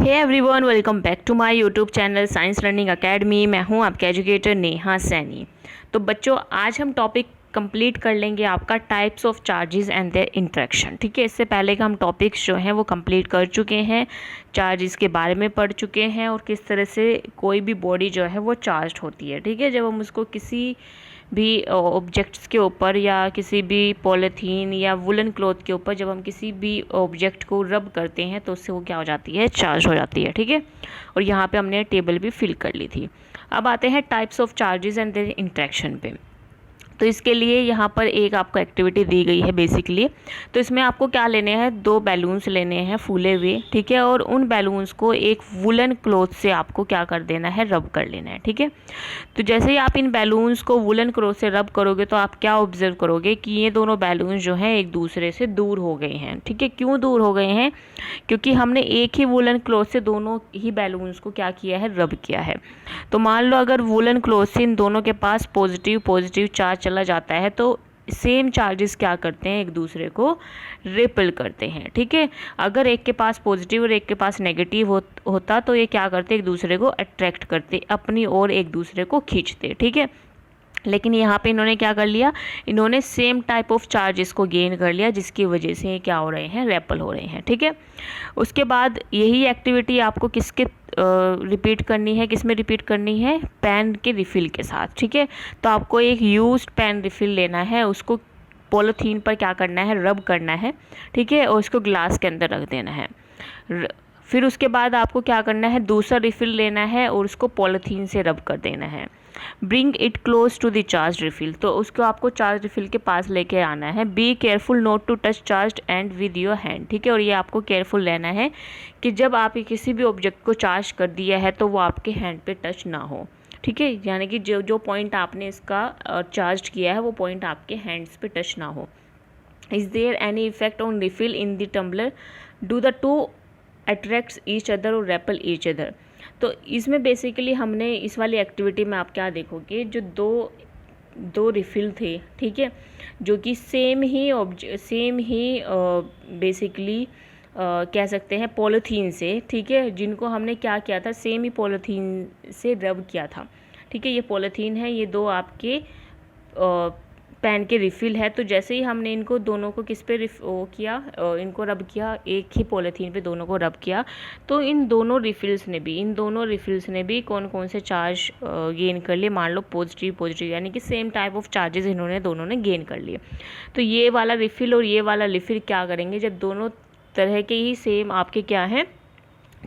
Hey everyone, welcome back to my YouTube channel science learning academy. मैं हूं आपके educator Neha Saini. तो बच्चों, आज हम टॉपिक कंप्लीट कर लेंगे आपका types of charges and there interaction. ठीक है, इससे पहले का हम टॉपिक्स जो हैं वो कंप्लीट कर चुके हैं, चार्जेस के बारे में पढ़ चुके हैं और किस तरह से कोई भी बॉडी जो है वो चार्ज होती है। ठीक है, जब हम उसको किसी भी ऑब्जेक्ट्स के ऊपर या किसी भी पॉलीथीन या वुलन क्लॉथ के ऊपर जब हम किसी भी ऑब्जेक्ट को रब करते हैं तो उससे वो क्या हो जाती है, चार्ज हो जाती है। ठीक है, और यहाँ पे हमने टेबल भी फिल कर ली थी। अब आते हैं types of charges and there interaction पे। तो इसके लिए यहाँ पर एक आपको एक्टिविटी दी गई है बेसिकली। तो इसमें आपको क्या लेने हैं, 2 बैलून्स लेने हैं फूले हुए। ठीक है, और उन बैलून्स को एक वुलन क्लॉथ से आपको क्या कर देना है, रब कर लेना है। ठीक है, तो जैसे ही आप इन बैलून्स को वुलन क्लॉथ से रब करोगे तो आप क्या ऑब्जर्व करोगे कि ये दोनों बैलून्स जो हैं एक दूसरे से दूर हो गए हैं। ठीक है, क्यों दूर हो गए हैं? क्योंकि हमने एक ही वुलन क्लॉथ से दोनों ही बैलून्स को क्या किया है, रब किया है। तो मान लो अगर वुलन क्लॉथ से इन दोनों के पास पॉजिटिव पॉजिटिव चार्ज चला जाता है तो सेम चार्जेस क्या करते हैं, एक दूसरे को रिपेल करते हैं। ठीक है, अगर एक के पास पॉजिटिव और एक के पास नेगेटिव होता तो ये क्या करते, एक दूसरे को अट्रैक्ट करते, अपनी ओर एक दूसरे को खींचते। ठीक है, लेकिन यहाँ पे इन्होंने क्या कर लिया, इन्होंने सेम टाइप ऑफ चार्जेस को गेन कर लिया, जिसकी वजह से ये क्या हो रहे हैं, रेपल हो रहे हैं। ठीक है, उसके बाद यही एक्टिविटी आपको किसके रिपीट करनी है, किस में रिपीट करनी है, पेन के रिफ़िल के साथ। ठीक है, तो आपको एक यूज्ड पेन रिफ़िल लेना है, उसको पॉलीथीन पर क्या करना है, रब करना है। ठीक है, और उसको ग्लास के अंदर रख देना है। फिर उसके बाद आपको क्या करना है, दूसरा रिफ़िल लेना है और उसको पॉलीथीन से रब कर देना है। Bring it close to the charge refill, तो उसको आपको चार्ज रिफिल के पास लेके आना है। Be careful not to touch charge end with your hand. ठीक है, और ये आपको केयरफुल रहना है कि जब आप किसी भी ऑब्जेक्ट को चार्ज कर दिया है तो वो आपके हैंड पे टच ना हो। ठीक है, यानी कि जो पॉइंट आपने इसका चार्ज किया है वो पॉइंट आपके हैंड्स पे टच ना हो। Is there any effect on refill in the tumbler, do the two attracts each other और रेपल ईच अदर। तो इसमें बेसिकली हमने इस वाली एक्टिविटी में आप क्या देखोगे, जो दो रिफ़िल थे, ठीक है, जो कि सेम ही बेसिकली कह सकते हैं पॉलीथीन से, ठीक है, जिनको हमने क्या किया था, सेम ही पॉलीथीन से रब किया था। ठीक है, ये पॉलीथीन है, ये 2 आपके पेन के रिफ़िल है। तो जैसे ही हमने इनको दोनों को किस पे इनको रब किया, एक ही पॉलीथीन पे दोनों को रब किया, तो इन दोनों रिफ़िल्स ने भी कौन कौन से चार्ज गेन कर लिए, मान लो पॉजिटिव, यानी कि सेम टाइप ऑफ चार्जेस दोनों ने गेन कर लिए। तो ये वाला रिफ़िल और ये वाला रिफ़िल क्या करेंगे, जब दोनों तरह के ही सेम आपके क्या हैं,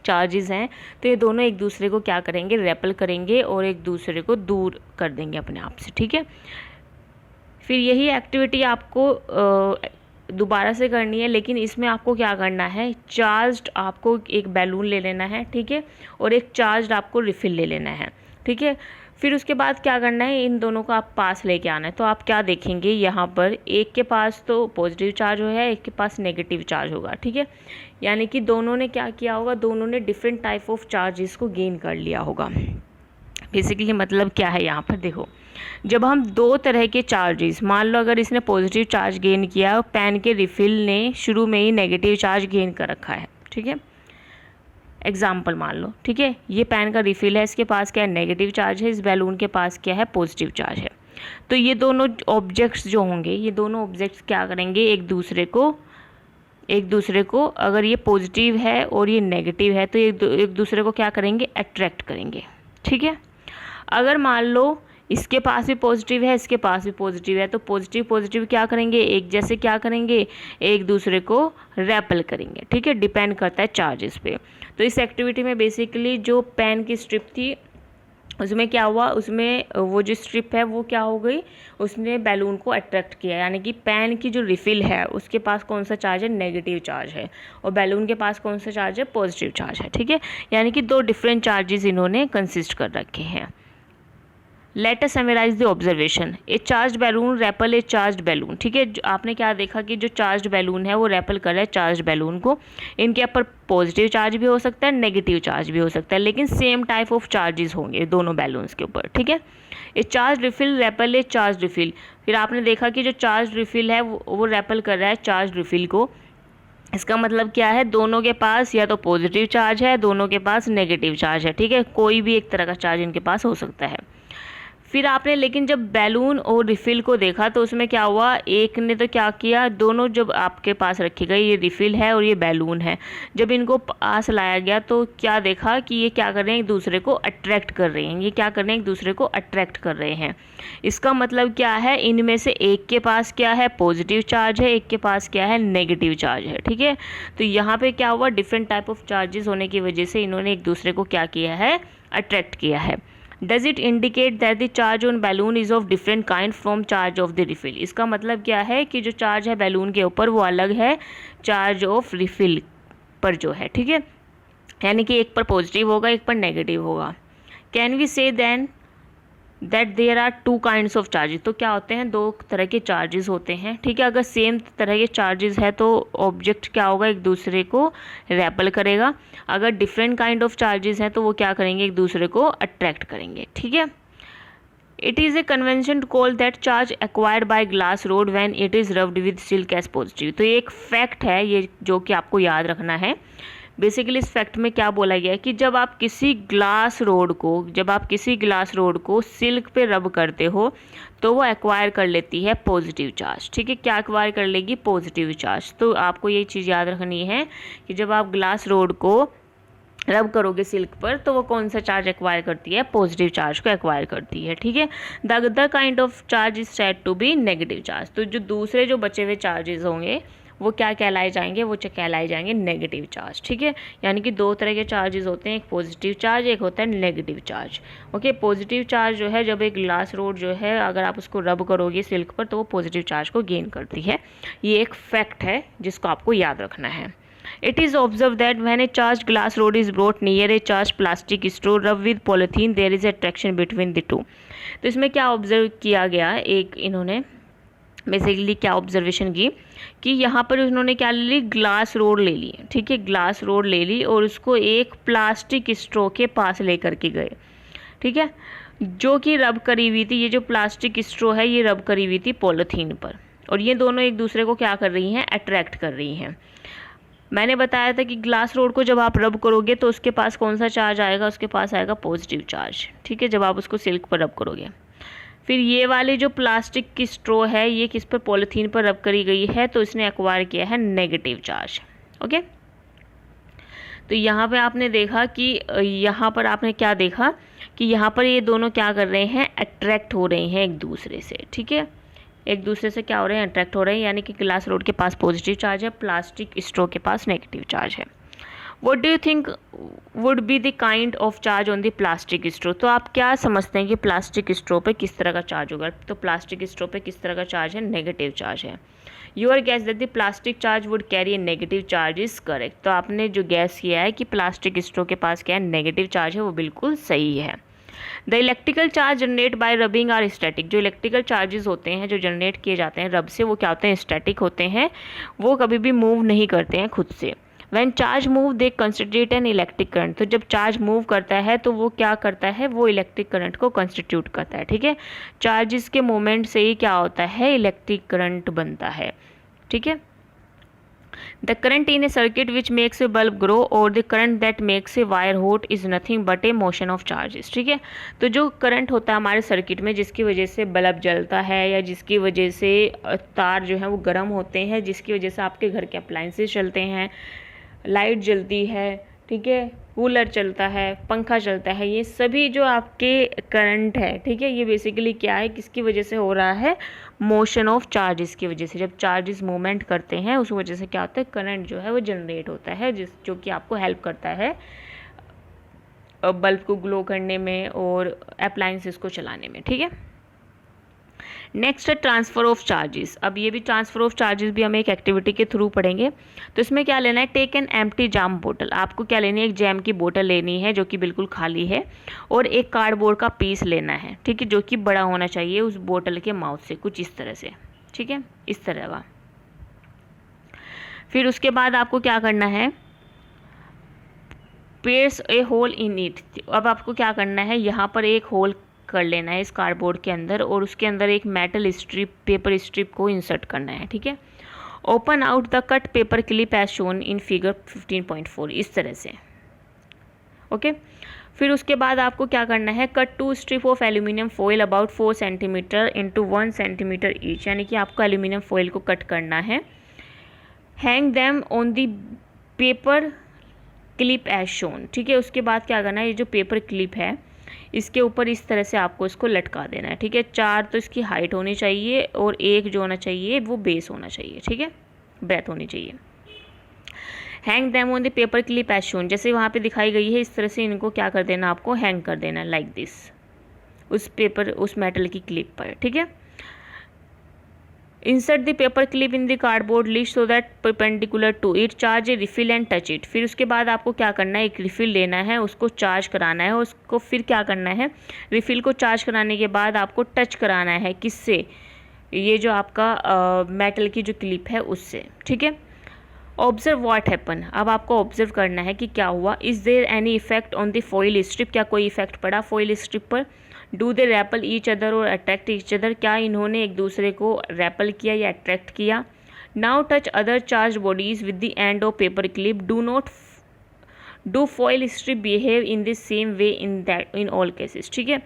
चार्जेस हैं, तो ये दोनों एक दूसरे को क्या करेंगे, रेपल करेंगे और एक दूसरे को दूर कर देंगे अपने आप से। ठीक है, फिर यही एक्टिविटी आपको दोबारा से करनी है, लेकिन इसमें आपको क्या करना है, चार्ज्ड आपको एक बैलून ले लेना है। ठीक है, और एक चार्ज्ड आपको रिफ़िल ले लेना है। ठीक है, फिर उसके बाद क्या करना है, इन दोनों को आप पास लेके आना है। तो आप क्या देखेंगे, यहाँ पर एक के पास तो पॉजिटिव चार्ज है, एक के पास नेगेटिव चार्ज होगा। ठीक है, यानी कि दोनों ने क्या किया होगा, दोनों ने डिफरेंट टाइप ऑफ चार्जेस को गेन कर लिया होगा। बेसिकली मतलब क्या है, यहाँ पर देखो, जब हम 2 तरह के चार्जेस, मान लो अगर इसने पॉजिटिव चार्ज गेन किया, पेन के रिफ़िल ने शुरू में ही नेगेटिव चार्ज गेन कर रखा है। ठीक है, एग्जाम्पल मान लो, ठीक है, ये पेन का रिफ़िल है, इसके पास क्या है, नेगेटिव चार्ज है, इस बैलून के पास क्या है, पॉजिटिव चार्ज है। तो ये दोनों ऑब्जेक्ट्स जो होंगे, ये दोनों ऑब्जेक्ट्स क्या करेंगे, एक दूसरे को अगर ये पॉजिटिव है और ये नेगेटिव है तो एक दूसरे को क्या करेंगे, अट्रैक्ट करेंगे। ठीक है, अगर मान लो इसके पास भी पॉजिटिव है, इसके पास भी पॉजिटिव है, तो पॉजिटिव क्या करेंगे, एक जैसे क्या करेंगे, एक दूसरे को रेपल करेंगे। ठीक है, डिपेंड करता है चार्जेस पे। तो इस एक्टिविटी में बेसिकली जो पेन की स्ट्रिप थी उसमें क्या हुआ, उसमें वो जो स्ट्रिप है वो क्या हो गई, उसने बैलून को अट्रैक्ट किया, यानी कि पेन की जो रिफ़िल है उसके पास कौन सा चार्ज है, नेगेटिव चार्ज है, और बैलून के पास कौन सा चार्ज है, पॉजिटिव चार्ज है। ठीक है, यानी कि 2 डिफरेंट चार्जेस इन्होंने कंसिस्ट कर रखे हैं। Let us summarise the observation, a charge balloon repel a charge balloon. ठीक है, आपने क्या देखा कि जो चार्ज बैलून है वो रेपल कर रहा है चार्ज बैलून को। इनके ऊपर पॉजिटिव चार्ज भी हो सकता है, नेगेटिव चार्ज भी हो सकता है, लेकिन सेम टाइप ऑफ चार्जेस होंगे दोनों बैलून्स के ऊपर। ठीक है, ए charge refill REPL a charge refill. फिर आपने देखा कि जो चार्ज रिफिल है वो रेपल कर रहा है चार्ज रिफिल को, इसका मतलब क्या है, दोनों के पास या तो पॉजिटिव चार्ज है, दोनों के पास नेगेटिव चार्ज है, ठीक है, कोई भी एक तरह का चार्ज इनके पास हो सकता है। फिर आपने लेकिन जब बैलून और रिफिल को देखा तो उसमें क्या हुआ, एक ने तो क्या किया, दोनों जब आपके पास रखी गई, ये रिफिल है और ये बैलून है, जब इनको पास लाया गया तो क्या देखा कि ये क्या कर रहे हैं, एक दूसरे को अट्रैक्ट कर रहे हैं, ये क्या कर रहे हैं, एक दूसरे को अट्रैक्ट कर रहे हैं। इसका मतलब क्या है, इनमें से एक के पास क्या है, पॉजिटिव चार्ज है, एक के पास क्या है, नेगेटिव चार्ज है, ठीक है। तो यहाँ पे क्या हुआ, डिफरेंट टाइप ऑफ चार्जेस होने की वजह से इन्होंने एक दूसरे को क्या किया है, अट्रैक्ट किया है। Does it indicate that the charge on balloon is of different kind from charge of the refill? इसका मतलब क्या है कि जो चार्ज है बैलून के ऊपर वो अलग है चार्ज ऑफ रिफिल पर जो है, ठीक है, यानी कि एक पर पॉजिटिव होगा, एक पर नेगेटिव होगा। Can we say then that there are two kinds of charges? तो क्या होते हैं, दो तरह के चार्जेस होते हैं, ठीक है। अगर सेम तरह के चार्जेस है तो ऑब्जेक्ट क्या होगा, एक दूसरे को रेपल करेगा। अगर डिफरेंट काइंड ऑफ चार्जेस हैं तो वो क्या करेंगे, एक दूसरे को अट्रैक्ट करेंगे, ठीक है। It is a convention called that charge acquired by glass rod when it is rubbed with silk as positive. तो ये एक फैक्ट है ये जो कि आपको याद रखना है। बेसिकली इस फैक्ट में क्या बोला गया है कि जब आप किसी ग्लास रोड को सिल्क पे रब करते हो तो वो एक्वायर कर लेती है पॉजिटिव चार्ज, ठीक है। क्या एक्वायर कर लेगी, पॉजिटिव चार्ज। तो आपको ये चीज़ याद रखनी है कि जब आप ग्लास रोड को रब करोगे सिल्क पर तो वो कौन सा चार्ज एक्वायर करती है, पॉजिटिव चार्ज को एक्वायर करती है, ठीक है। The other kind of charge is said to be negative charge. तो जो दूसरे जो बचे हुए चार्जेस होंगे वो क्या कहलाए जाएंगे, वो कहलाए जाएंगे नेगेटिव चार्ज, ठीक है। यानी कि दो तरह के चार्जेस होते हैं, एक पॉजिटिव चार्ज, एक होता है negative charge. Okay, positive charge जो है जब एक ग्लास रोड जो है अगर आप उसको रब करोगे सिल्क पर तो वो पॉजिटिव चार्ज को गेन करती है। ये एक फैक्ट है जिसको आपको याद रखना है। It is observed that when a charged glass rod is brought near a charged plastic straw rubbed with polythene, there is attraction between the two. तो इसमें क्या ऑब्जर्व किया गया, एक इन्होंने बेसिकली क्या ऑब्जर्वेशन की कि यहाँ पर उन्होंने क्या ले ली, ग्लास रोड ले ली, ठीक है, ग्लास रोड ले ली और उसको एक प्लास्टिक स्ट्रॉ के पास लेकर के गए, ठीक है, जो कि रब करी हुई थी। ये जो प्लास्टिक स्ट्रॉ है ये रब करी हुई थी पॉलीथीन पर, और ये दोनों एक दूसरे को क्या कर रही हैं, अट्रैक्ट कर रही हैं। मैंने बताया था कि ग्लास रोड को जब आप रब करोगे तो उसके पास कौन सा चार्ज आएगा, उसके पास आएगा पॉजिटिव चार्ज, ठीक है, जब आप उसको सिल्क पर रब करोगे। फिर ये वाली जो प्लास्टिक की स्ट्रॉ है ये किस पर, पॉलीथीन पर रब करी गई है तो इसने एक्वायर किया है नेगेटिव चार्ज। ओके, तो यहाँ पे आपने देखा कि यहाँ पर आपने क्या देखा कि यहाँ पर ये दोनों क्या कर रहे हैं, अट्रैक्ट हो रहे हैं एक दूसरे से, ठीक है, एक दूसरे से क्या हो रहे हैं, अट्रैक्ट हो रहे हैं। यानी कि ग्लास रोड के पास पॉजिटिव चार्ज है, प्लास्टिक स्ट्रॉ के पास नेगेटिव चार्ज है। What do you think would be the kind of charge on the plastic straw? तो आप क्या समझते हैं कि प्लास्टिक स्ट्रॉ पे किस तरह का चार्ज होगा? तो प्लास्टिक स्ट्रॉ पे किस तरह का चार्ज है, नेगेटिव चार्ज है। Your gas that the plastic charge would carry A negative charge is correct. तो आपने जो गैस किया है कि प्लास्टिक स्ट्रॉ के पास क्या है, नेगेटिव चार्ज है, वो बिल्कुल सही है। The electrical charge generate by rubbing are static. जो इलेक्ट्रिकल चार्जेस होते हैं जो जनरेट किए जाते हैं रब से, वो क्या होते हैं, स्टैटिक होते हैं, वो कभी भी मूव नहीं करते हैं खुद से। When charge move they constitute an electric current. तो जब चार्ज मूव करता है तो वो क्या करता है, वो इलेक्ट्रिक करंट को कंस्टिट्यूट करता है, ठीक है। चार्जेस के मोमेंट से ही क्या होता है, इलेक्ट्रिक करंट बनता है, ठीक है। The current in a circuit which makes a bulb grow or the current that makes a wire hot is nothing but a motion of charges, ठीक है। तो जो करंट होता है हमारे सर्किट में जिसकी वजह से बल्ब जलता है या जिसकी वजह से तार जो है वो गर्म होते हैं, जिसकी वजह से आपके घर के अप्लाइंसेस चलते हैं, लाइट जलती है, ठीक है, कूलर चलता है, पंखा चलता है, ये सभी जो आपके करंट है, ठीक है, ये बेसिकली क्या है, किसकी वजह से हो रहा है, मोशन ऑफ चार्जेस की वजह से। जब चार्जेस मूवमेंट करते हैं उस वजह से क्या होता है, करंट जो है वो जनरेट होता है, जो कि आपको हेल्प करता है बल्ब को ग्लो करने में और अप्लायंसेस को चलाने में, ठीक है। नेक्स्ट है ट्रांसफ़र ऑफ चार्जेस। अब ये भी ट्रांसफ़र ऑफ चार्जेस भी हम एक एक्टिविटी के थ्रू पढ़ेंगे। तो इसमें क्या लेना है, टेक एन एम्प्टी जाम बोतल। आपको क्या लेनी है, एक जैम की बोतल लेनी है जो कि बिल्कुल खाली है, और एक कार्डबोर्ड का पीस लेना है, ठीक है, जो कि बड़ा होना चाहिए उस बोतल के माउथ से, कुछ इस तरह से, ठीक है, इस तरह का। फिर उसके बाद आपको क्या करना है, pierce a hole in it. अब आपको क्या करना है, यहाँ पर एक होल कर लेना है इस कार्डबोर्ड के अंदर, और उसके अंदर एक मेटल स्ट्रिप, पेपर स्ट्रिप को इंसर्ट करना है, ठीक है। Open out the cut paper clip as shown in figure 15.4, इस तरह से। ओके फिर उसके बाद आपको क्या करना है, cut 2 strip of aluminium foil about 4 centimetre into 1 centimetre each, यानी कि आपको एल्यूमिनियम फॉइल को कट करना है। Hang them on the paper clip as shown, ठीक है। उसके बाद क्या करना है, ये जो पेपर क्लिप है इसके ऊपर इस तरह से आपको इसको लटका देना है, ठीक है। 4 तो इसकी हाइट होनी चाहिए और 1 जो होना चाहिए वो बेस होना चाहिए, ठीक है, ब्रेथ होनी चाहिए। Hang them on the paper clip as shown, जैसे वहाँ पे दिखाई गई है इस तरह से इनको क्या कर देना, आपको हैंग कर देना लाइक दिस उस पेपर उस मेटल की क्लिप पर, ठीक है। Insert the paper clip in the cardboard list so that perpendicular to it, charge a refill and touch it. फिर उसके बाद आपको क्या करना है, एक रिफिल लेना है, उसको चार्ज कराना है, उसको फिर क्या करना है, रिफिल को चार्ज कराने के बाद आपको टच कराना है, किससे, ये जो आपका मेटल की जो क्लिप है उससे, ठीक है। ऑब्जर्व व्हाट हैपन, अब आपको ऑब्जर्व करना है कि क्या हुआ। Is there any effect on the foil strip, क्या कोई इफेक्ट पड़ा फॉइल स्ट्रिप पर। Do they repel each other और अट्रैक्ट ईच अदर, क्या इन्होंने एक दूसरे को रैपल किया या अट्रैक्ट किया। Now touch other charge bodies with the end of paper clip, do not do foil strip behave in the same way in all cases, ठीक है।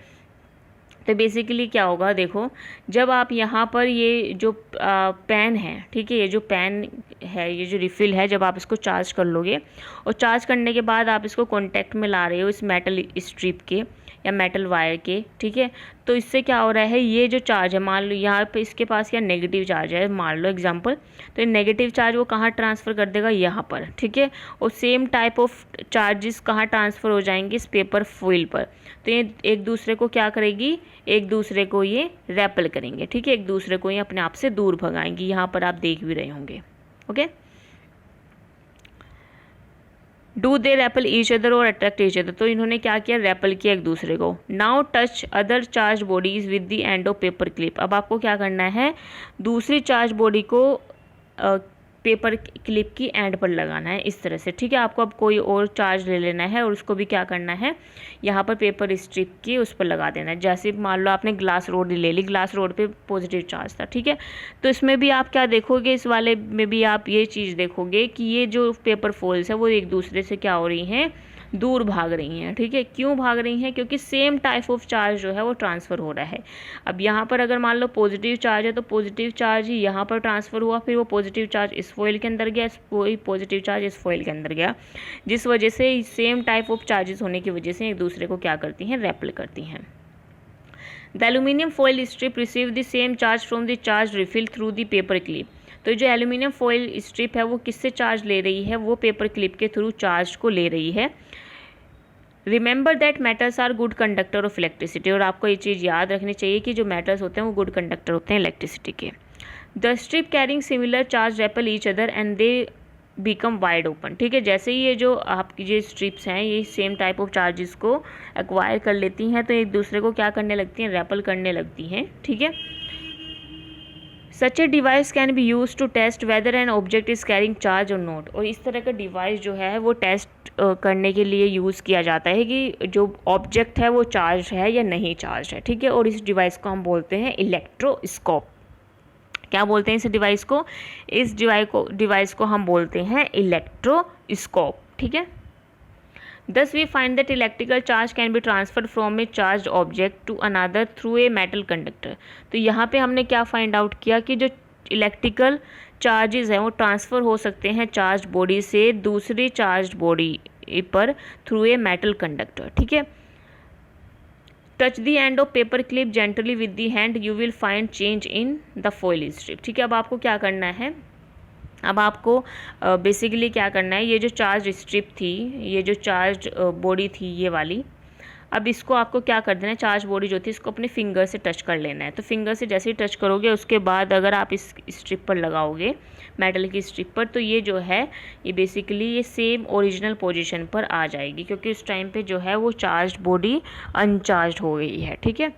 तो बेसिकली क्या होगा, देखो जब आप यहाँ पर ये जो पेन है, ठीक है, ये जो पेन है, ये जो रिफिल है, जब आप इसको चार्ज कर लोगे और चार्ज करने के बाद आप इसको कांटेक्ट में ला रहे हो इस मेटल स्ट्रिप के या मेटल वायर के, ठीक है, तो इससे क्या हो रहा है, ये जो चार्ज है, मान लो यहाँ पे इसके पास क्या नेगेटिव चार्ज है, मान लो एग्जांपल, तो ये नेगेटिव चार्ज वो कहाँ ट्रांसफ़र कर देगा, यहाँ पर, ठीक है। और सेम टाइप ऑफ चार्जेस कहाँ ट्रांसफ़र हो जाएंगे, इस पेपर फॉइल पर। तो ये एक दूसरे को क्या करेगी, एक दूसरे को ये रैपल करेंगे, ठीक है, एक दूसरे को ये अपने आप से दूर भगाएंगी, यहाँ पर आप देख भी रहे होंगे। Okay, do they repel each other और अट्रैक्ट ईच अदर, तो इन्होंने क्या किया, रैपल किया एक दूसरे को। Now touch other charge bodies with the end of paper clip, अब आपको क्या करना है, दूसरी चार्ज बॉडी को पेपर क्लिप की एंड पर लगाना है इस तरह से, ठीक है। आपको अब कोई और चार्ज ले लेना है और उसको भी क्या करना है, यहाँ पर पेपर स्ट्रिप की उस पर लगा देना है। जैसे मान लो आपने ग्लास रोड ले ली, ग्लास रोड पे पॉजिटिव चार्ज था, ठीक है, तो इसमें भी आप क्या देखोगे, इस वाले में भी आप ये चीज़ देखोगे कि ये जो पेपर फॉइल्स है वो एक दूसरे से क्या हो रही हैं, दूर भाग रही हैं, ठीक है। क्यों भाग रही हैं, क्योंकि सेम टाइप ऑफ चार्ज जो है वो ट्रांसफ़र हो रहा है। अब यहाँ पर अगर मान लो पॉजिटिव चार्ज है तो पॉजिटिव चार्ज ही यहाँ पर ट्रांसफ़र हुआ, फिर वो पॉजिटिव चार्ज इस फॉइल के अंदर गया, वही पॉजिटिव चार्ज इस फॉइल के अंदर गया, जिस वजह से सेम टाइप ऑफ चार्जेस होने की वजह से एक दूसरे को क्या करती हैं, रेपल करती हैं। The aluminium foil strip receive the same charge from the charge refill through the paper clip, तो जो एल्यूमिनियम फॉइल स्ट्रिप है वो किससे चार्ज ले रही है, वो पेपर क्लिप के थ्रू चार्ज को ले रही है। Remember that metals are good conductor of electricity, और आपको ये चीज़ याद रखनी चाहिए कि जो मेटल्स होते हैं वो गुड कंडक्टर होते हैं इलेक्ट्रिसिटी के। The strip carrying similar charge REPL each other and they become wide open, ठीक है। जैसे ही ये जो आपकी जो स्ट्रिप्स हैं ये सेम टाइप ऑफ चार्जेस को एक्वायर कर लेती हैं तो एक दूसरे को क्या करने लगती हैं, रेपल करने लगती हैं, ठीक है। Such a device can be use to test whether an object is carrying charge और नॉट, और इस तरह का डिवाइस जो है वो टेस्ट करने के लिए यूज़ किया जाता है कि जो ऑब्जेक्ट है वो चार्ज है या नहीं चार्ज है, ठीक है। और इस डिवाइस को हम बोलते हैं इलेक्ट्रोस्कोप। क्या बोलते हैं इस डिवाइस को, इस डिवाइस को हम बोलते हैं इलेक्ट्रोस्कोप, ठीक है। Thus we find that electrical charge can be transferred from a charged object to another through a metal conductor, तो यहाँ पे हमने क्या फाइंड आउट किया कि जो इलेक्ट्रिकल चार्जेस हैं वो ट्रांसफ़र हो सकते हैं चार्ज बॉडी से दूसरी चार्ज बॉडी पर थ्रू ए मेटल कंडक्टर, ठीक है। Touch the end of paper clip gently with the hand, you will find change in the foil strip, ठीक है। अब आपको क्या करना है, अब आपको बेसिकली क्या करना है, ये जो चार्ज स्ट्रिप थी, ये जो चार्ज बॉडी थी ये वाली, अब इसको आपको क्या कर देना है, चार्ज बॉडी जो थी इसको अपने फिंगर से टच कर लेना है। तो फिंगर से जैसे ही टच करोगे उसके बाद अगर आप इस स्ट्रिप पर लगाओगे, मेटल की स्ट्रिप पर, तो ये जो है ये बेसिकली ये सेम ओरिजिनल पोजीशन पर आ जाएगी, क्योंकि उस टाइम पे जो है वो चार्ज बॉडी अनचार्ज हो गई है, ठीक है।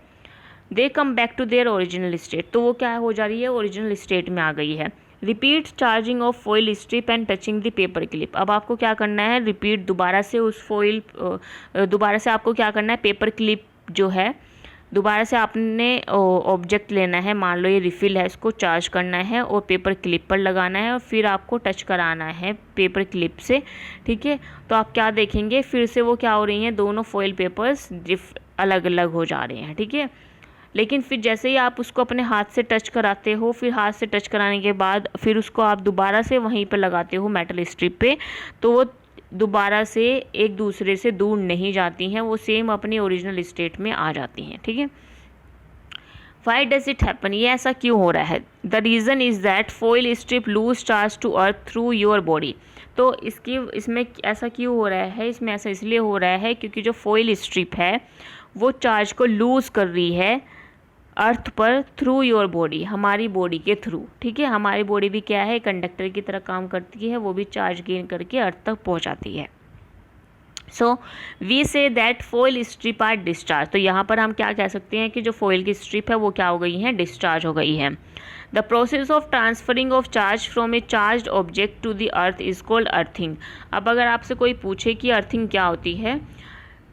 They come back to their original state, तो वो क्या हो जा रही है, ओरिजिनल स्टेट में आ गई है। Repeat charging of foil strip and touching the paper clip, अब आपको क्या करना है, रिपीट दोबारा से उस फॉइल दोबारा से आपको क्या करना है, पेपर क्लिप जो है दोबारा से आपने ऑब्जेक्ट लेना है, मान लो ये रिफ़िल है, इसको चार्ज करना है और पेपर क्लिप पर लगाना है और फिर आपको टच कराना है पेपर क्लिप से, ठीक है। तो आप क्या देखेंगे, फिर से वो क्या हो रही हैं, दोनों फॉइल पेपर्स अलग अलग हो जा रहे हैं, ठीक है। लेकिन फिर जैसे ही आप उसको अपने हाथ से टच कराते हो, फिर हाथ से टच कराने के बाद फिर उसको आप दोबारा से वहीं पर लगाते हो मेटल स्ट्रिप पे, तो वो दोबारा से एक दूसरे से दूर नहीं जाती हैं, वो सेम अपनी ओरिजिनल स्टेट में आ जाती हैं, ठीक है। वाई डज इट हैपन, ये ऐसा क्यों हो रहा है? The reason is that foil strip lose charge to earth through your body. तो इसमें ऐसा क्यों हो रहा है? इसमें ऐसा इसलिए हो रहा है क्योंकि जो फॉइल स्ट्रिप है वो चार्ज को लूज़ कर रही है अर्थ पर थ्रू योर बॉडी, हमारी बॉडी के थ्रू, ठीक है। हमारी बॉडी भी क्या है, कंडक्टर की तरह काम करती है, वो भी चार्ज गेन करके अर्थ तक पहुंचाती है। So we say that foil strip are discharge. तो यहाँ पर हम क्या कह सकते हैं कि जो फॉइल की स्ट्रिप है वो क्या हो गई है, डिस्चार्ज हो गई है। The process of transferring of charge from a charge object to the earth is called earthing. अब अगर आपसे कोई पूछे कि अर्थिंग क्या होती है,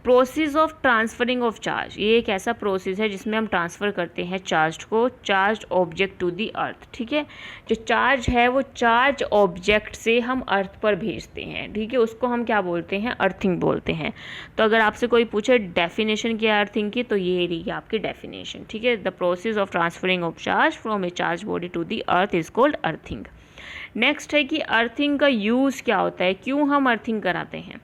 process of transferring of charge, ये एक ऐसा प्रोसेस है जिसमें हम ट्रांसफ़र करते हैं चार्ज को, चार्ज ऑब्जेक्ट टू दी अर्थ, ठीक है। जो चार्ज है वो चार्ज ऑब्जेक्ट से हम अर्थ पर भेजते हैं, ठीक है, उसको हम क्या बोलते हैं, अर्थिंग बोलते हैं। तो अगर आपसे कोई पूछे डेफिनेशन क्या है अर्थिंग की, तो ये रही आपकी डेफिनेशन, ठीक है। The process of transferring of charge from a charge body to the earth is called earthing. Next है कि अर्थिंग का यूज़ क्या होता है, क्यों हम अर्थिंग कराते हैं।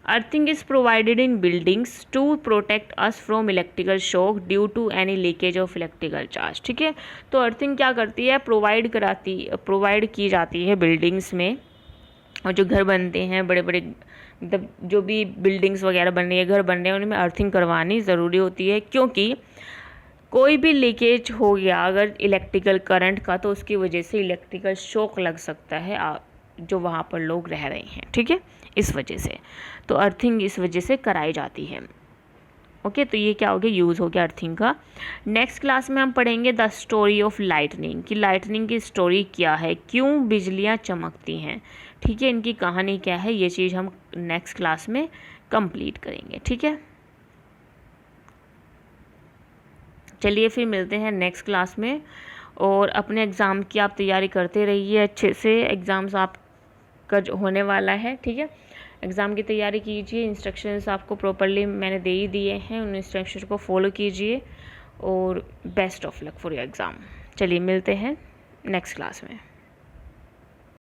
Earthing is provided in buildings to protect us from electrical shock due to any leakage of electrical charge, ठीक है। तो अर्थिंग क्या करती है, प्रोवाइड की जाती है बिल्डिंग्स में, और जो घर बनते हैं बड़े बड़े, मतलब जो भी बिल्डिंग्स वगैरह बन रही है, घर बन रहे हैं, उनमें अर्थिंग करवानी ज़रूरी होती है, क्योंकि कोई भी लीकेज हो गया अगर इलेक्ट्रिकल करंट का, तो उसकी वजह से इलेक्ट्रिकल शॉक लग सकता है जो वहाँ पर लोग रह रहे हैं, ठीक है, इस वजह से। तो अर्थिंग इस वजह से कराई जाती है। ओके, तो ये क्या हो गया, यूज़ हो गया अर्थिंग का। नेक्स्ट क्लास में हम पढ़ेंगे द स्टोरी ऑफ लाइटनिंग, कि लाइटनिंग की स्टोरी क्या है, क्यों बिजलियाँ चमकती हैं, ठीक है, इनकी कहानी क्या है, ये चीज़ हम नेक्स्ट क्लास में कंप्लीट करेंगे, ठीक है। चलिए फिर मिलते हैं नेक्स्ट क्लास में, और अपने एग्ज़ाम की आप तैयारी करते रहिए अच्छे से, एग्ज़ाम्स आपका होने वाला है, ठीक है। एग्ज़ाम की तैयारी कीजिए, इंस्ट्रक्शंस आपको प्रॉपरली मैंने दे ही दिए हैं, उन इंस्ट्रक्शन को फॉलो कीजिए, और best of luck for your exam. चलिए मिलते हैं नेक्स्ट क्लास में।